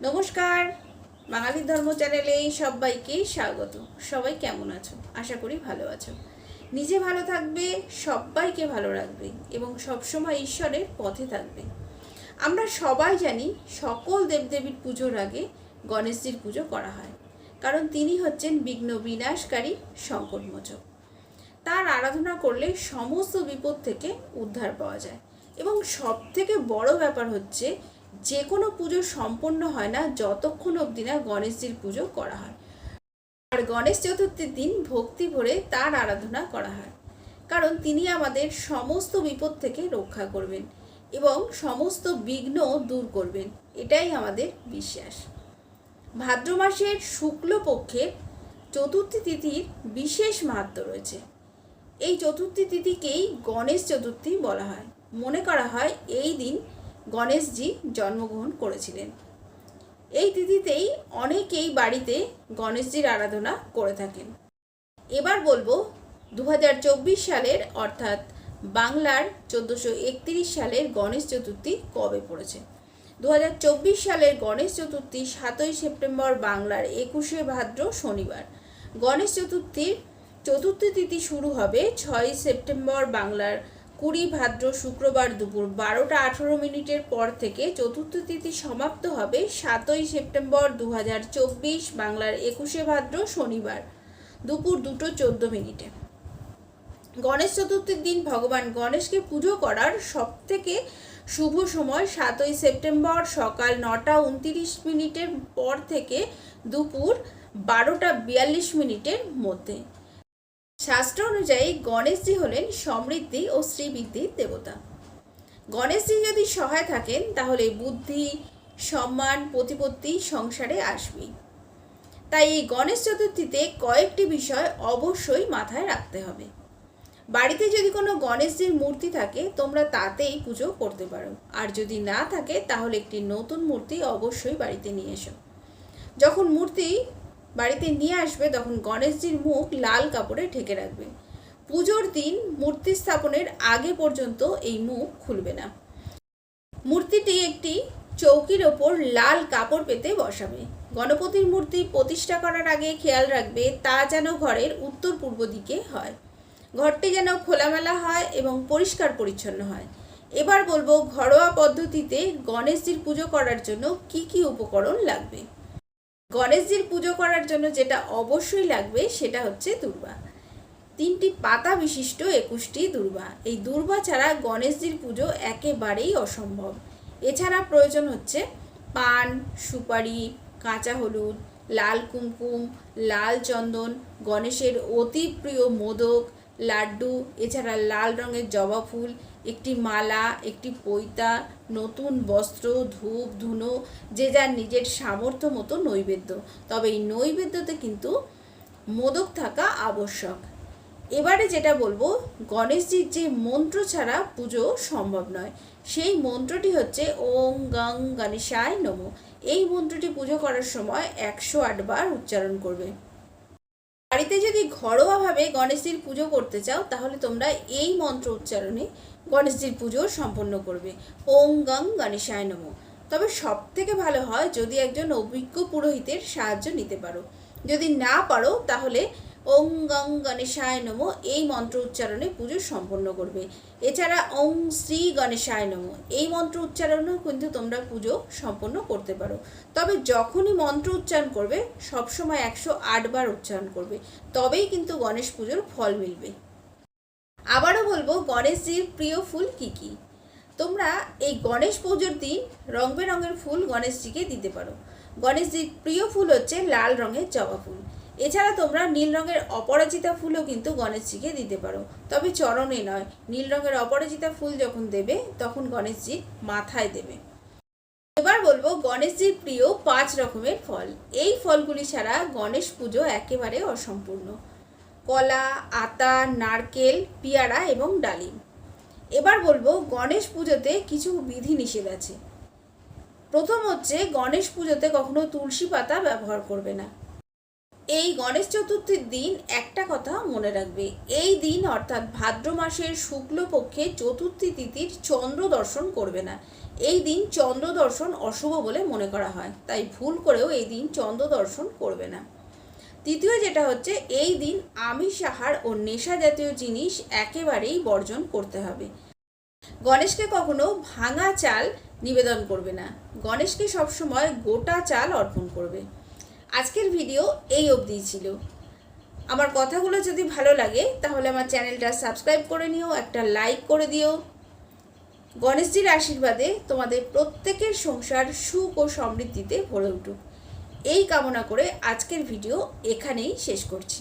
নমস্কার, বাঙালি ধর্ম চ্যানেলে সবাইকে স্বাগত। সবাই কেমন আছো? আশা করি ভালো আছো। নিজে ভালো থাকবে, সবাইকে ভালো রাখবে এবং সবসময় ঈশ্বরের পথে থাকবে। আমরা সবাই জানি সকল দেবদেবীর পুজোর আগে গণেশজির পুজো করা হয়, কারণ তিনি হচ্ছেন বিঘ্ন বিনাশকারী সংকটমোচক। তার আরাধনা করলে সমস্ত বিপদ থেকে উদ্ধার পাওয়া যায়। এবং সব থেকে বড় ব্যাপার হচ্ছে, যে কোনো পুজো সম্পন্ন হয় না যতক্ষণ অবধি না গণেশজির পুজো করা হয়। আর গণেশ চতুর্থীর দিন ভক্তি ভরে তার আরাধনা করা হয়, কারণ তিনি আমাদের সমস্ত বিপদ থেকে রক্ষা করবেন এবং সমস্ত বিঘ্ন দূর করবেন, এটাই আমাদের বিশ্বাস। ভাদ্র মাসের শুক্লপক্ষের চতুর্থী তিথির বিশেষ মাহাত্ম্য রয়েছে। এই চতুর্থী তিথিকেই গণেশ চতুর্থী বলা হয়। মনে করা হয় এই দিন গণেশজি জন্মগ্রহণ করেছিলেন। এই তিথিতেই অনেকেই বাড়িতে গণেশজির আরাধনা করে থাকেন। এবার বলবো 2024 সালের অর্থাৎ বাংলার 1431 সালের গণেশ চতুর্থী কবে পড়েছে। 2024 সালের গণেশ চতুর্থী 7ই সেপ্টেম্বর বাংলার 21শে ভাদ্র শনিবার। গণেশ চতুর্থীর চতুর্থী তিথি শুরু হবে 6ই সেপ্টেম্বর বাংলার 20 ভাদ্র শুক্রবার দুপুর 12টা 18 পর থেকে। চতুর্থ তিথি সমাপ্ত হবে 7ই সেপ্টেম্বর 2024 বাংলার 21শে ভাদ্র শনিবার দুপুর 2টা 14 গণেশ চতুর্থীর দিন ভগবান গণেশকে পুজো করার সবথেকে শুভ সময় 7ই সেপ্টেম্বর সকাল 9টা 29 পর থেকে দুপুর 12টা 42 মধ্যে। শাস্ত্র অনুযায়ী গণেশজি হলেন সমৃদ্ধি ও শ্রীবৃদ্ধির দেবতা। গণেশজি যদি সহায় থাকেন তাহলে বুদ্ধি, সম্মান, প্রতিপত্তি সংসারে আসবেই। তাই এই গণেশ চতুর্থীতে কয়েকটি বিষয় অবশ্যই মাথায় রাখতে হবে। বাড়িতে যদি কোনো গণেশজির মূর্তি থাকে তোমরা তাতেই পুজো করতে পারো, আর যদি না থাকে তাহলে একটি নতুন মূর্তি অবশ্যই বাড়িতে নিয়ে এসো। যখন মূর্তি বাড়িতে নিয়ে আসবে তখন গণেশজির মুখ লাল কাপড়ে ঢেকে রাখবে। পুজোর দিন মূর্তি স্থাপনের আগে পর্যন্ত এই মুখ খুলবে না। মূর্তিটি একটি চৌকির ওপর লাল কাপড় পেতে বসাবে। গণপতির মূর্তি প্রতিষ্ঠা করার আগে খেয়াল রাখবে তা যেন ঘরের উত্তর পূর্ব দিকে হয়। ঘরটি যেন খোলামেলা হয় এবং পরিষ্কার পরিচ্ছন্ন হয়। এবার বলবো ঘরোয়া পদ্ধতিতে গণেশজির পুজো করার জন্য কি কি উপকরণ লাগবে। গণেশজির পুজো করার জন্য যেটা অবশ্যই লাগবে সেটা হচ্ছে দূর্বা। 3টি পাতা বিশিষ্ট 21টি দূর্বা। এই দূর্বা ছাড়া গণেশজির পুজো একেবারেই অসম্ভব। এছাড়া প্রয়োজন হচ্ছে পান, সুপারি, কাঁচা হলুদ, লাল কুমকুম, লাল চন্দন, গণেশের অতি প্রিয় মোদক, লাড্ডু, এছাড়া লাল রঙের জবা ফুল, একটি মালা, একটি পৈতা, নতুন বস্ত্র, ধূপ ধুনো, যে যার নিজের সামর্থ্য মতো নৈবেদ্য। তবে এই নৈবেদ্যতে কিন্তু মোদক থাকা আবশ্যক। এবারে যেটা বলবো, গণেশজির যে মন্ত্র ছাড়া পুজো সম্ভব নয়, সেই মন্ত্রটি হচ্ছে ওং গং গণেশায় নমঃ। এই মন্ত্রটি পুজো করার সময় 108 বার উচ্চারণ করবে। বাড়িতে যদি ঘরোয়াভাবে গণেশজির পুজো করতে চাও তাহলে তোমরা এই মন্ত্র উচ্চারণে গণেশজির পুজো সম্পন্ন করবে, ওং গং গণেশায় নমঃ। তবে সব থেকে ভালো হয় যদি একজন অভিজ্ঞ পুরোহিতের সাহায্য নিতে পারো। যদি না পারো তাহলে ওং গং গণেশায় নমঃ এই মন্ত্র উচ্চারণে পুজো সম্পন্ন করবে। এছাড়া ওং শ্রী গণেশায় নমঃ এই মন্ত্র উচ্চারণেও কিন্তু তোমরা পুজো সম্পন্ন করতে পারো। তবে যখনই মন্ত্র উচ্চারণ করবে সবসময় 108 বার উচ্চারণ করবে, তবেই কিন্তু গণেশ পুজোর ফল মিলবে। আবারও বলবো গণেশজির প্রিয় ফুল কি কি। তোমরা এই গণেশ পুজোর দিন রং বেরঙের ফুল গণেশজিকে দিতে পারো। গণেশজির প্রিয় ফুল হচ্ছে লাল রঙের জবা ফুল। এছাড়া তোমরা নীল রঙের অপরাজিতা ফুলও কিন্তু গণেশজিকে দিতে পারো, তবে চরণে নয়। নীল রঙের অপরাজিতা ফুল যখন দেবে তখন গণেশজির মাথায় দেবে। এবার বলবো গণেশজির প্রিয় 5 রকমের ফল। এই ফলগুলি ছাড়া গণেশ পুজো একেবারে অসম্পূর্ণ। কলা, আতা, নারকেল, পেয়ারা এবং ডালিম। এবার বলবো গণেশ পুজোতে কিছু বিধি নিষেধ আছে। প্রথম হচ্ছে গণেশ পুজোতে কখনো তুলসী পাতা ব্যবহার করবে না। এই গণেশ চতুর্থীর দিন একটা কথা মনে রাখবে, এই দিন অর্থাৎ ভাদ্র মাসের শুক্লপক্ষে চতুর্থী তিথির চন্দ্র দর্শন করবে না। এই দিন চন্দ্র দর্শন অশুভ বলে মনে করা হয়, তাই ভুল করেও এই দিন চন্দ্র দর্শন করবে না। তৃতীয় যেটা হচ্ছে, এই দিন আমিষ আহার ও নেশা জাতীয় জিনিস একেবারেই বর্জন করতে হবে। গণেশকে কখনো ভাঙা চাল নিবেদন করবে না, গণেশকে সবসময় গোটা চাল অর্পণ করবে। আজকের ভিডিও এই অবধিই ছিল। আমার কথাগুলো যদি ভালো লাগে তাহলে আমার চ্যানেলটা সাবস্ক্রাইব করে নিও, একটা লাইক করে দিও। গণেশজির আশীর্বাদে তোমাদের প্রত্যেকের সংসার সুখ ও সমৃদ্ধিতে ভরে উঠুক, এই কামনা করে আজকের ভিডিও এখানেই শেষ করছি।